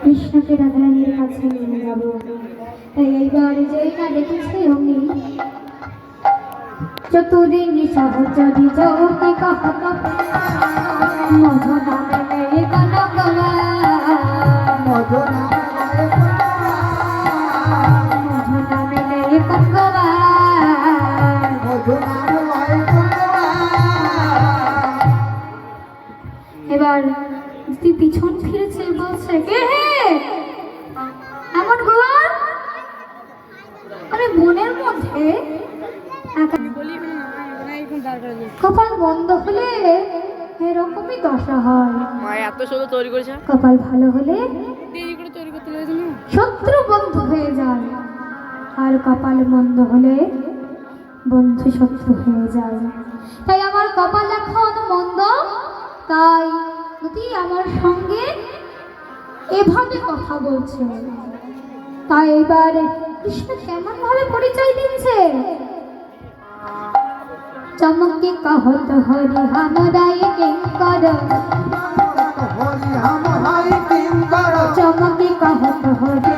কৃষ্ণকে রাধারানীর কাছে নিয়ে যাব। তাই এইবার যেই না দেখেছে অমনি চতুরিনী সহচরি যোগী কহত মধু নামে নেই কনকবা মধু নামে নেই কনকবা এবার তুই পিছন ফিরেছে বলছে কে হে এমন গোয়ার আরে বনের মধ্যে কপাল বন্ধ হলে এরকমই দশা হয়। এত সুন্দর তৈরি করেছে, কপাল ভালো হলে দেরি করে তৈরি করতে লাগে না। শত্রু বন্ধু হয়ে যায়, আর কপাল মন্দ হলে বন্ধু শত্রু হয়ে যায়। তাই আমার কপাল এখন মন্দ, তাই যদি আমার সঙ্গে এভাবে কথা বলছে, তাই এবার কৃষ্ণ কেমন ভাবে পরিচয় দিচ্ছে। চমকে कहत हरि हमरा किंकर चमके कहत हरि